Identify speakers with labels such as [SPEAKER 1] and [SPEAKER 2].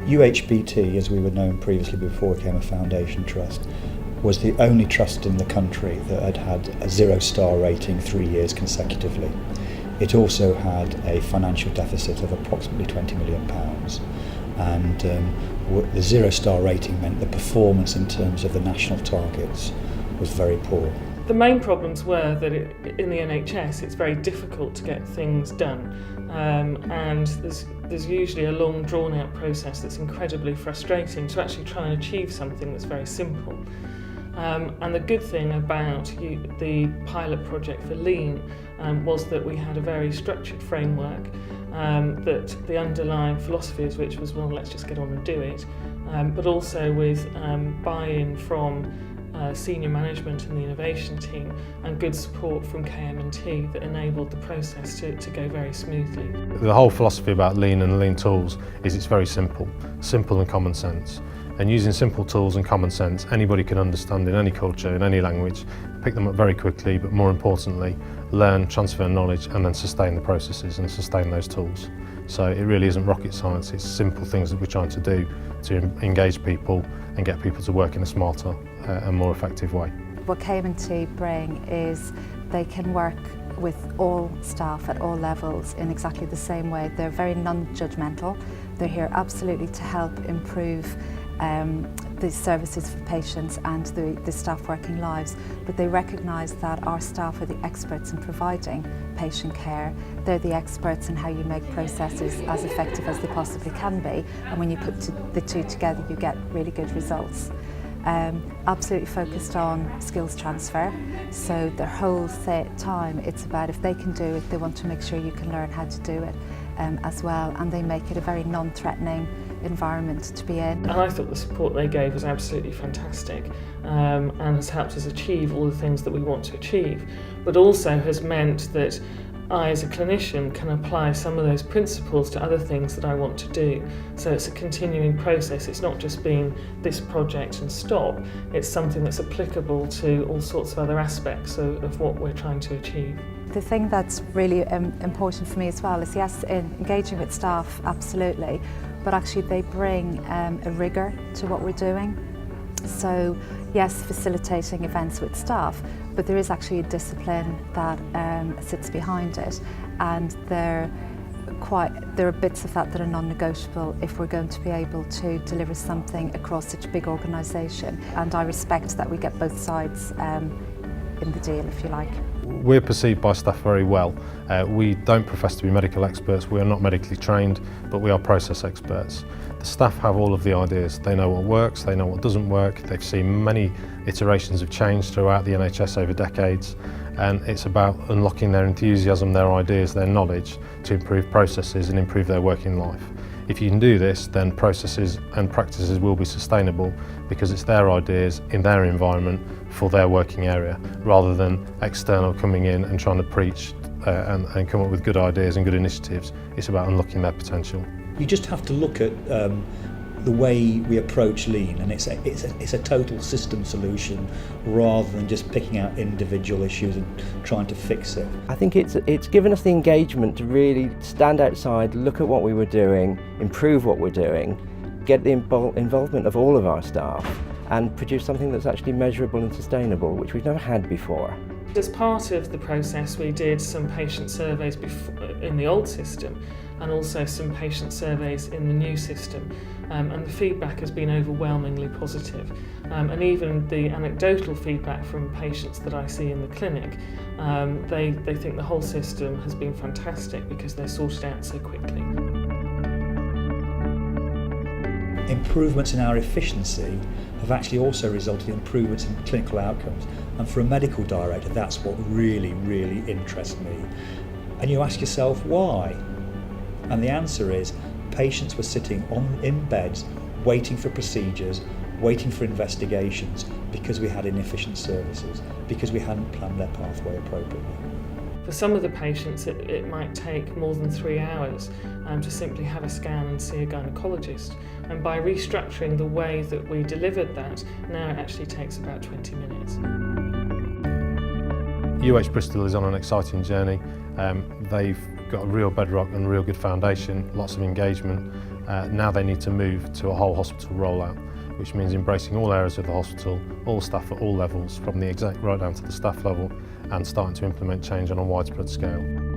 [SPEAKER 1] UHBT, as we were known previously before it became a foundation trust, was the only trust in the country that had had a 0-star rating 3 years consecutively. It also had a financial deficit of approximately £20 million, and the 0-star rating meant the performance in terms of the national targets was very poor.
[SPEAKER 2] The main problems were that in the NHS it's very difficult to get things done, and there's usually a long drawn out process that's incredibly frustrating to actually try and achieve something that's very simple. And the good thing about the pilot project for Lean was that we had a very structured framework, that the underlying philosophy is which was, well, let's just get on and do it, but also with buy-in from senior management and the innovation team and good support from Km&T that enabled the process to go very smoothly.
[SPEAKER 3] The whole philosophy about Lean and Lean tools is it's very simple and common sense. And using simple tools and common sense, anybody can understand in any culture, in any language, pick them up very quickly, but more importantly, learn, transfer knowledge, and then sustain the processes and sustain those tools. So it really isn't rocket science, it's simple things that we're trying to do to engage people and get people to work in a smarter and more effective way.
[SPEAKER 4] What Km&T bring is they can work with all staff at all levels in exactly the same way. They're very non-judgmental. They're here absolutely to help improve the services for patients and the staff working lives, but they recognise that our staff are the experts in providing patient care. They're the experts in how you make processes as effective as they possibly can be, and when you put the two together you get really good results. Absolutely focused on skills transfer, so their whole time it's about if they can do it, they want to make sure you can learn how to do it as well, and they make it a very non-threatening environment to be in.
[SPEAKER 2] And I thought the support they gave was absolutely fantastic, and has helped us achieve all the things that we want to achieve, but also has meant that I as a clinician can apply some of those principles to other things that I want to do. So it's a continuing process, it's not just being this project and stop, it's something that's applicable to all sorts of other aspects of what we're trying to achieve.
[SPEAKER 4] The thing that's really important for me as well is, yes, engaging with staff, absolutely, but actually they bring a rigour to what we're doing. So yes, facilitating events with staff, but there is actually a discipline that sits behind it, and there are bits of that that are non-negotiable if we're going to be able to deliver something across such a big organisation, and I respect that we get both sides in the deal, if you like.
[SPEAKER 3] We're perceived by staff very well. We don't profess to be medical experts, we are not medically trained, but we are process experts. The staff have all of the ideas. They know what works, they know what doesn't work, they've seen many iterations of change throughout the NHS over decades, and it's about unlocking their enthusiasm, their ideas, their knowledge to improve processes and improve their working life. If you can do this, then processes and practices will be sustainable because it's their ideas in their environment for their working area, rather than external coming in and trying to preach and come up with good ideas and good initiatives. It's about unlocking their potential.
[SPEAKER 1] You just have to look at the way we approach Lean, and it's a total system solution rather than just picking out individual issues and trying to fix it.
[SPEAKER 5] I think it's given us the engagement to really stand outside, look at what we were doing, improve what we're doing, get the involvement of all of our staff, and produce something that's actually measurable and sustainable, which we've never had before.
[SPEAKER 2] As part of the process, we did some patient surveys in the old system and also some patient surveys in the new system, and the feedback has been overwhelmingly positive, and even the anecdotal feedback from patients that I see in the clinic, they think the whole system has been fantastic because they're sorted out so quickly.
[SPEAKER 1] Improvements in our efficiency have actually also resulted in improvements in clinical outcomes, and for a medical director that's what really interests me. And you ask yourself why, and the answer is patients were sitting in beds waiting for procedures, waiting for investigations because we had inefficient services, because we hadn't planned their pathway appropriately.
[SPEAKER 2] For some of the patients it might take more than 3 hours to simply have a scan and see a gynaecologist, and by restructuring the way that we delivered that, now it actually takes about 20 minutes.
[SPEAKER 3] UH Bristol is on an exciting journey. They've got a real bedrock and real good foundation, lots of engagement, Now they need to move to a whole hospital rollout, which means embracing all areas of the hospital, all staff at all levels, from the exec right down to the staff level, and starting to implement change on a widespread scale.